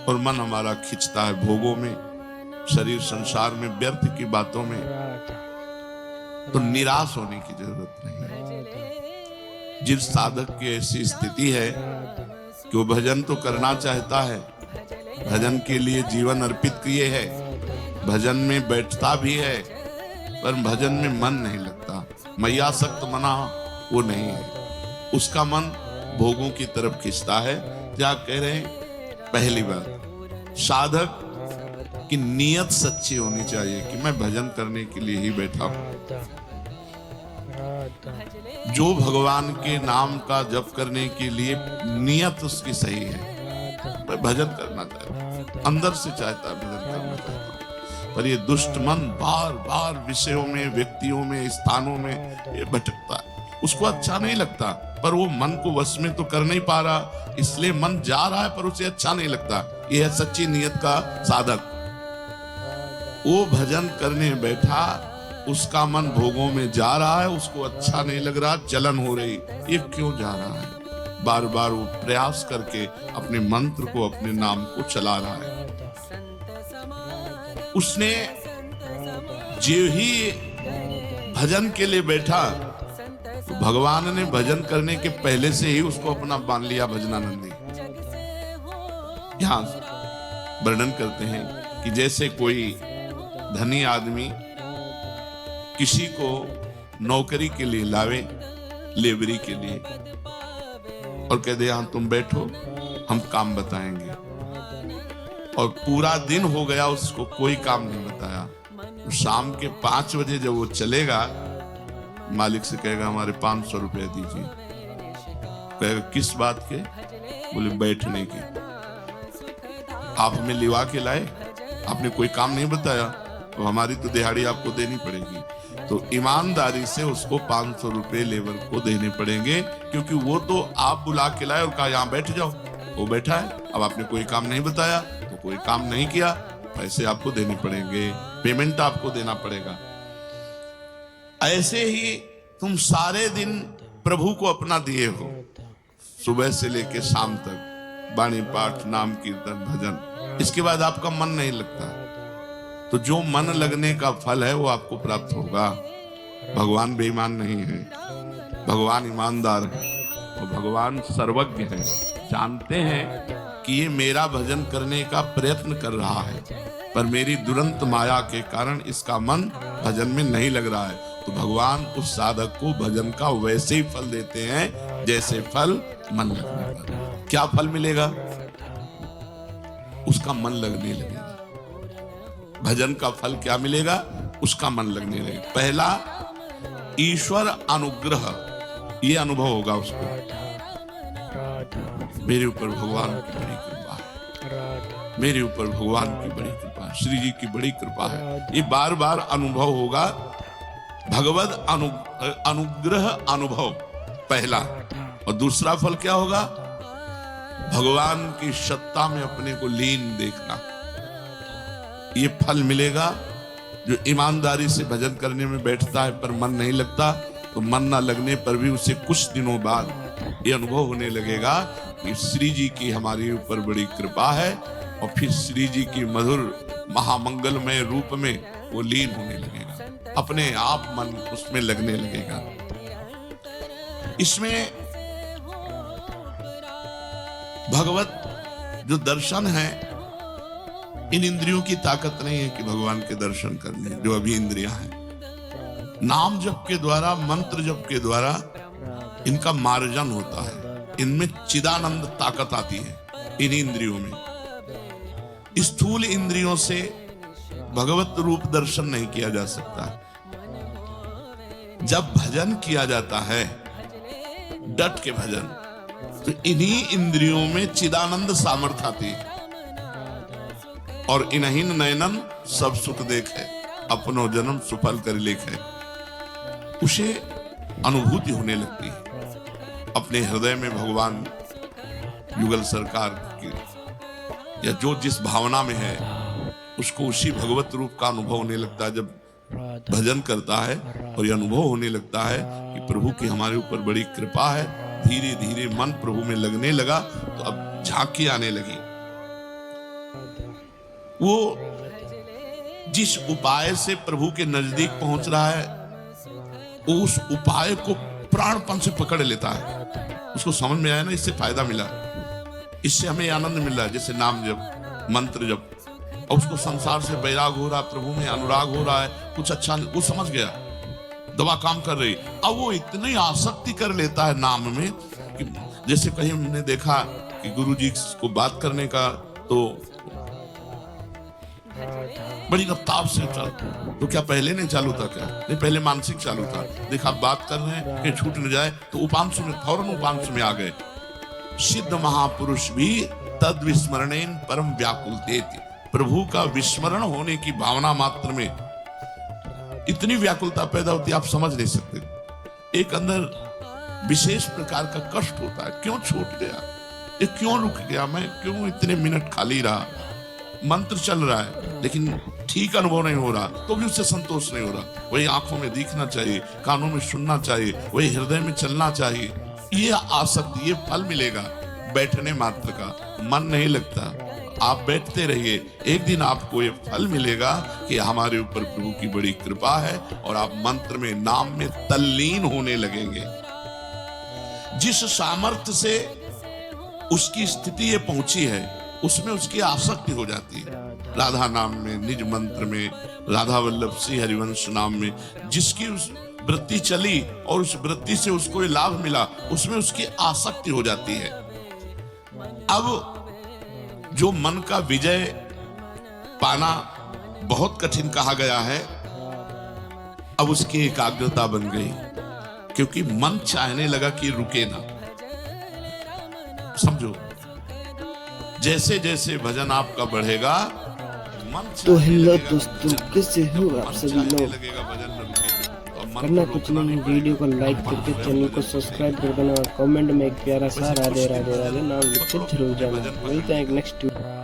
और मन हमारा खिंचता है भोगों में, शरीर संसार में, व्यर्थ की बातों में, तो निराश होने की जरूरत नहीं। जिस साधक की ऐसी स्थिति है कि वो भजन तो करना चाहता है, भजन के लिए जीवन अर्पित किए है, भजन में बैठता भी है, पर भजन में मन नहीं लगता, मय्यासक्त मना वो नहीं है, उसका मन भोगों की तरफ खींचता है। क्या कह रहे हैं? पहली बात, साधक की नियत सच्ची होनी चाहिए कि मैं भजन करने के लिए ही बैठा हूं। जो भगवान के नाम का जप करने के लिए नियत उसकी सही है, मैं भजन करना चाहता हूं, अंदर से चाहता है भजन करना चाहता हूं, पर ये दुष्ट मन बार बार विषयों में, व्यक्तियों में, स्थानों में ये भटकता है, उसको अच्छा नहीं लगता, पर वो मन को वश में तो कर नहीं पा रहा, इसलिए मन जा रहा है पर उसे अच्छा नहीं लगता। ये है सच्ची नियत का साधक। वो भजन करने बैठा, उसका मन भोगों में जा रहा है, उसको अच्छा नहीं लग रहा, जलन हो रही, ये क्यों जा रहा है? बार बार वो प्रयास करके अपने मंत्र को, अपने नाम को चला रहा है। उसने जो ही भजन के लिए बैठा, तो भगवान ने भजन करने के पहले से ही उसको अपना मान लिया भजनानंदी। यहां वर्णन करते हैं कि जैसे कोई धनी आदमी किसी को नौकरी के लिए लावे, लेबरी के लिए, और कह दे हाँ तुम बैठो, हम काम बताएंगे, और पूरा दिन हो गया उसको कोई काम नहीं बताया, तो शाम के 5 बजे जब वो चलेगा, मालिक से कहेगा हमारे 500 रुपए दीजिए। कहेगा किस बात के? बोले बैठने की। आप हमें लिवा के लाए, आपने कोई काम नहीं बताया, तो हमारी तो दिहाड़ी आपको देनी पड़ेगी। तो ईमानदारी से उसको 500 रुपए लेबर को देने पड़ेंगे, क्योंकि वो तो आप बुला के लाए और कहा यहाँ बैठ जाओ, वो बैठा है, अब आपने कोई काम नहीं बताया तो कोई काम नहीं किया, पैसे आपको देने पड़ेंगे, पेमेंट आपको देना पड़ेगा। ऐसे ही तुम सारे दिन प्रभु को अपना दिए हो, सुबह से लेके शाम तक वाणी पाठ, नाम कीर्तन, भजन, इसके बाद आपका मन नहीं लगता, तो जो मन लगने का फल है वो आपको प्राप्त होगा। भगवान बेईमान नहीं है, भगवान ईमानदार है, और भगवान सर्वज्ञ है, जानते हैं कि ये मेरा भजन करने का प्रयत्न कर रहा है, पर मेरी दुरंत माया के कारण इसका मन भजन में नहीं लग रहा है, तो भगवान उस साधक को भजन का वैसे ही फल देते हैं जैसे फल मन लगने पर। क्या फल मिलेगा? उसका मन लगने लगेगा। भजन का फल क्या मिलेगा? उसका मन लगने लगेगा। पहला, ईश्वर अनुग्रह, ये अनुभव होगा उसको, मेरे ऊपर भगवान की बड़ी कृपा है, मेरे ऊपर भगवान की बड़ी कृपा है, श्री जी की बड़ी कृपा है, ये बार बार अनुभव होगा। भगवद अनुग्रह अनुभव पहला, और दूसरा फल क्या होगा? भगवान की सत्ता में अपने को लीन देखना, ये फल मिलेगा। जो ईमानदारी से भजन करने में बैठता है पर मन नहीं लगता, तो मन ना लगने पर भी उसे कुछ दिनों बाद ये अनुभव होने लगेगा कि श्री जी की हमारे ऊपर बड़ी कृपा है, और फिर श्री जी की मधुर महामंगलमय रूप में वो लीन होने लगेगा, अपने आप मन उसमें लगने लगेगा। इसमें भगवत जो दर्शन है, इन इंद्रियों की ताकत नहीं है कि भगवान के दर्शन करने, जो अभी इंद्रियां हैं, नाम जप के द्वारा, मंत्र जप के द्वारा इनका मार्जन होता है, इनमें चिदानंद ताकत आती है इन इंद्रियों में। स्थूल इंद्रियों से भगवत रूप दर्शन नहीं किया जा सकता। जब भजन किया जाता है, डट के भजन, तो इन्हीं इंद्रियों में चिदानंद सामर्थ्य आती है, और इन्हीं नयनन सब सुख देखे, अपनो जन्म सुफल कर लेखे, उसे अनुभूति होने लगती है। अपने हृदय में भगवान युगल सरकार की, या जो जिस भावना में है, उसको उसी भगवत रूप का अनुभव होने लगता है। जब भजन करता है और यह अनुभव होने लगता है कि प्रभु की हमारे ऊपर बड़ी कृपा है, धीरे धीरे मन प्रभु में लगने लगा, तो अब झांकी आने लगी। वो जिस उपाय से प्रभु के नजदीक पहुंच रहा है, उस उपाय को प्राणपण से पकड़ लेता है। उसको समझ में आया ना, इससे फायदा मिला, इससे हमें आनंद मिल रहा है, जैसे नाम जप, मंत्र जप, और उसको संसार से बैराग हो रहा, प्रभु में अनुराग हो रहा है, कुछ अच्छा वो समझ गया, दवा काम कर रही। अब वो इतनी आसक्ति कर लेता है नाम में कि जैसे कहीं हमने देखा कि गुरु जी को बात करने का तो बड़ी रफ्तार से चल, तो क्या पहले नहीं चालू था? क्या नहीं, पहले मानसिक चालू था। देखा बात कर रहे हैं कि छूट न जाए, तो उपांशु में फौरन उपांशु में आ गए। सिद्ध महापुरुष भी तद विस्मरणेन परम व्याकुल देति। प्रभु का विस्मरण होने की भावना मात्र में इतनी व्याकुलता पैदा होती है, आप समझ नहीं सकते। एक अंदर विशेष प्रकार का कष्ट होता है, क्यों छूट गया, ये क्यों रुक गया, मैं क्यों इतने मिनट खाली रहा। मंत्र चल रहा है लेकिन ठीक अनुभव नहीं हो रहा, तो भी उससे संतोष नहीं हो रहा। वही आंखों में दिखना चाहिए, कानों में सुनना चाहिए, वही हृदय में चलना चाहिए। ये आसक्ति, ये फल मिलेगा बैठने मात्र का, मन नहीं लगता। आप बैठते रहिए, एक दिन आपको ये फल मिलेगा कि हमारे ऊपर प्रभु की बड़ी कृपा है, और आप मंत्र में, नाम में तल्लीन होने लगेंगे। जिस सामर्थ्य से उसकी स्थिति ये पहुंची है, उसमें उसकी आसक्ति हो जाती है। राधा नाम में, निज मंत्र में, राधा वल्लभ श्री हरिवंश नाम में जिसकी उस वृत्ति चली और उस वृत्ति से उसको ये लाभ मिला, उसमें उसकी आसक्ति हो जाती है। अब जो मन का विजय पाना बहुत कठिन कहा गया है, अब उसकी एकाग्रता बन गई, क्योंकि मन चाहने लगा कि रुके ना। समझो, जैसे जैसे भजन आपका बढ़ेगा, मन तो हेलो दोस्तों, कैसे हो आप सभी लोग? लगेगा भजन में रुकेगा। करना कुछ नहीं, वीडियो को लाइक करके चैनल को सब्सक्राइब कर देना और कमेंट में एक प्यारा सा राधे राधे राधे नाम लिख के जरूर जाना। मिलते हैं एक नेक्स्ट वीडियो।